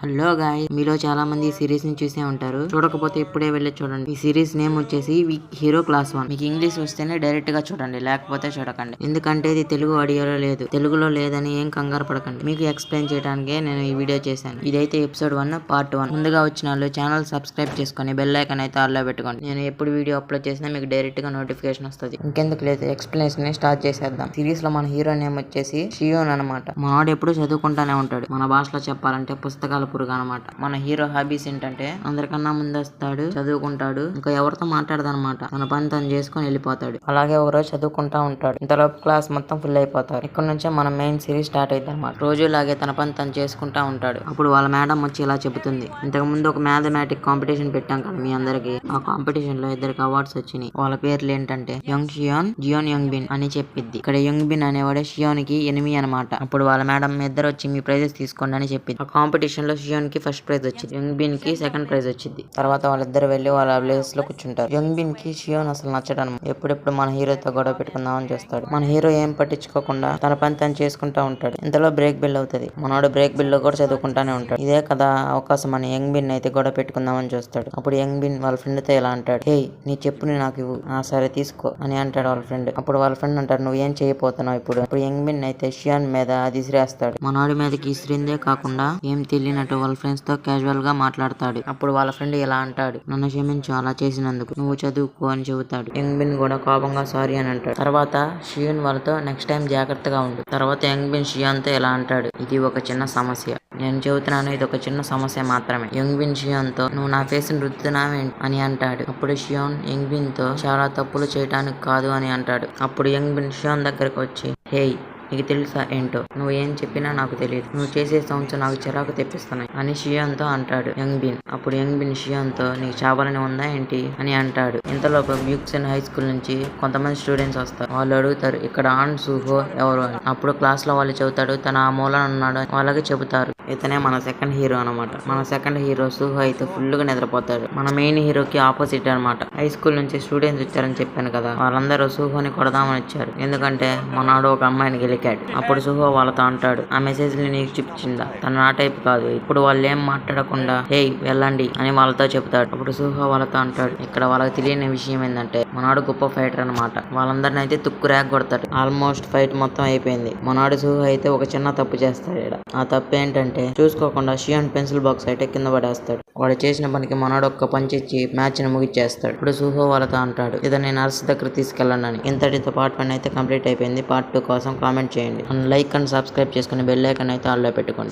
Hello guys, మీలో చాలా మంది ఈ సిరీస్ ని చూసే ఉంటారు. చూడకపోతే ఇప్పుడే వెళ్ళి చూడండి. ఈ సిరీస్ నేమ్ వచ్చేసి హీరో క్లాస్ 1. మీకు ఇంగ్లీష్ వస్తేనే డైరెక్ట్ గా చూడండి, లేకపోతే చూడకండి. ఎందుకంటే ఇది తెలుగు ఆడియోలో లేదు. తెలుగులో లేదని ఏం కంగారు పడకండి. మీకు ఎక్స్ప్లెయిన్ చేయడానికే నేను ఈ వీడియో చేశాను. ఇదైతే ఎపిసోడ్ 1 పార్ట్ 1. ముందుగా వచ్చిన వాళ్ళు ఛానల్ సబ్స్క్రైబ్ చేసుకుని బెల్ ఐకాన్ అయితే ఆల్లో పెట్టుకోండి. నేను ఎప్పుడు వీడియో అప్లోడ్ చేసినా మీకు డైరెక్ట్ గా నోటిఫికేషన్ వస్తుంది. ఇంకెందుకు లేదు, ఎక్స్ప్లెనేషన్ స్టార్ట్ చేసేద్దాం. సిరీస్ లో మన హీరో నేమ్ వచ్చేసి షియోన్ అనమాట. మావాడు ఎప్పుడు చదువుకుంటానే ఉంటాడు. మన భాషలో చెప్పాలంటే పుస్తకాల పురుగు అనమాట. మన హీరో హాబీస్ ఏంటంటే అందరికన్నా ముందొస్తాడు, చదువుకుంటాడు, ఇంకా ఎవరితో మాట్లాడదనమాట. తన పని తను చేసుకుని వెళ్ళిపోతాడు. అలాగే ఒక రోజు చదువుకుంటా ఉంటాడు. ఇంతలోపు క్లాస్ మొత్తం ఫుల్ అయిపోతారు. ఇక్కడ నుంచే మన మెయిన్ సిరీస్ స్టార్ట్ అవుతుంది అనమాట. రోజులాగే తన పని తను చేసుకుంటా ఉంటాడు. అప్పుడు వాళ్ళ మేడం వచ్చి ఇలా చెబుతుంది, ఇంతకు ముందు ఒక మ్యాథమెటిక్ కాంపిటీషన్ పెట్టాం కదా మీ అందరికి. ఆ కాంపిటీషన్ లో ఇద్దరికి అవార్డ్స్ వచ్చినాయి. వాళ్ళ పేర్లు ఏంటంటే యంగ్ షియోన్, జియోన్ యంగ్ బిన్ అని చెప్పిద్ది. ఇక్కడ యంగ్ బిన్ అనేవాడే షియోన్ కి ఎనిమి అనమాట. అప్పుడు వాళ్ళ మేడం ఇద్దరు వచ్చి మీ ప్రైజెస్ తీసుకోండి అని చెప్పింది. ఆ కాంపిటీషన్ లో షియోన్ కి ఫస్ట్ ప్రైజ్ వచ్చింది, యంగ్ బిన్ కి సెకండ్ ప్రైజ్ వచ్చింది. తర్వాత వాళ్ళిద్దరు వెళ్లి వాళ్ళ ప్లేస్ లో కూర్చుంటారు. యంగ్ బిన్ కి షియోన్ అసలు నచ్చడం, ఎప్పుడెప్పుడు మన హీరోతో గొడవ పెట్టుకుందామని చూస్తాడు. మన హీరో ఏం పట్టించుకోకుండా తన పని తను చేసుకుంటా ఉంటాడు. ఇంతలో బ్రేక్ బిల్ అవుతుంది. మనోడు బ్రేక్ బిల్ లో కూడా చదువుకుంటానే ఉంటాడు. ఇదే కదా అవకాశం అని యంగ్ బిన్ అయితే గొడవ పెట్టుకుందామని చూస్తాడు. అప్పుడు యంగ్ బిన్ వాళ్ళ ఫ్రెండ్ తో ఇలా అంటాడు, హే నీ చెప్పుని నాకు ఇవ్వు. సరే తీసుకో అని అంటాడు వాళ్ళ ఫ్రెండ్. అప్పుడు వాళ్ళ ఫ్రెండ్ అంటాడు, నువ్వు ఏం చేయబోతున్నావు ఇప్పుడు. అప్పుడు యంగ్ బిన్ అయితే షియాన్ మీద అది ఇసిరేస్తాడు. మనోడి మీదకి ఇసిరిందే కాకుండా ఏం తెలియనట్టు వాళ్ళ ఫ్రెండ్స్ తో క్యాజువల్ గా మాట్లాడతాడు. అప్పుడు వాళ్ళ ఫ్రెండ్ ఇలా అంటాడు, నన్ను క్షమించు అలా చేసినందుకు, నువ్వు చదువుకో అని చెబుతాడు. యంగ్ బిన్ కూడా కోపంగా సారీ అని అంటాడు. తర్వాత షియాన్ వాళ్ళతో నెక్స్ట్ టైం జాగ్రత్తగా ఉండు. తర్వాత యంగ్ బిన్ షియాన్ తో ఇలా అంటాడు, ఇది ఒక చిన్న సమస్య, నేను చెబుతున్నాను ఇది ఒక చిన్న సమస్య మాత్రమే. యంగ్ బిన్ షియాన్ తో నువ్వు నా ఫేస్ ని రుద్దుతున్నావేంటి అని అంటాడు. అప్పుడు షియాన్ యంగ్ బిన్ తో చాలా తప్పులు చేయడానికి కాదు అని అంటాడు. అప్పుడు యంగ్ బిన్ షియాన్ దగ్గరకు వచ్చి, హే నీకు తెలుసా ఏంటో, నువ్వు ఏం చెప్పినా నాకు తెలియదు, నువ్వు చేసే సౌండ్స్ నాకు చిరాకు తెప్పిస్తున్నాయి అని షియాన్ తో అంటాడు యంగ్ బిన్. అప్పుడు యంగ్ బిన్ షియాన్ తో నీకు చావాలని ఉందా ఏంటి అని అంటాడు. ఇంతలోపు బ్యూక్సన్ హై స్కూల్ నుంచి కొంతమంది స్టూడెంట్స్ వస్తారు. వాళ్ళు అడుగుతారు, ఇక్కడ ఆన్ సూహో ఎవరు అని. అప్పుడు క్లాస్ లో వాళ్ళు చెబుతాడు, తన ఆ మూలన ఉన్నాడు. వాళ్ళకి చెబుతారు, ఇతనే మన సెకండ్ హీరో అనమాట. మన సెకండ్ హీరో సూహో అయితే ఫుల్ గా నిద్రపోతాడు. మన మెయిన్ హీరోకి ఆపోజిట్ అనమాట. హై స్కూల్ నుంచి స్టూడెంట్స్ వచ్చారని చెప్పాను కదా, వాళ్ళందరూ సూహోని కొడదామని వచ్చారు. ఎందుకంటే మనాడు ఒక అమ్మాయిని గెలికాడు. అప్పుడు సుహో వాళ్ళతో అంటాడు, ఆ మెసేజ్ ని నీకు చూపించిందా, తన నా టైప్ కాదు. ఇప్పుడు వాళ్ళు ఏం మాట్లాడకుండా హే వెళ్ళండి అని వాళ్ళతో చెప్తాడు. అప్పుడు సుహో వాళ్ళతో అంటాడు, ఇక్కడ వాళ్ళకి తెలియని విషయం ఏంటంటే మనాడు గొప్ప ఫైటర్ అనమాట. వాళ్ళందరిని అయితే తుక్కు ర్యాక్ కొడతాడు. ఆల్మోస్ట్ ఫైట్ మొత్తం అయిపోయింది. మనాడు సుహో అయితే ఒక చిన్న తప్పు చేస్తాడు ఇక్కడ. ఆ తప్పు ఏంటంటే చూసుకోకుండా షియాన్ పెన్సిల్ బాక్స్ అయితే కింద పడేస్తాడు. వాడు చేసిన పనికి మనోడు ఒక్క పంచ్ ఇచ్చి మ్యాచ్ ని ముగిచ్చేస్తాడు. ఇప్పుడు సుహో వాళ్ళతో అంటాడు, ఇతన్ని నర్స్ దగ్గర తీసుకెళ్ళండి అని. ఇంతటితో పార్ట్ 1 అయితే కంప్లీట్ అయిపోయింది. పార్ట్ 2 కోసం కామెంట్ చేయండి. లైక్ అండ్ సబ్స్క్రైబ్ చేసుకుని బెల్ ఐకాన్ అయితే ఆల్లో పెట్టుకోండి.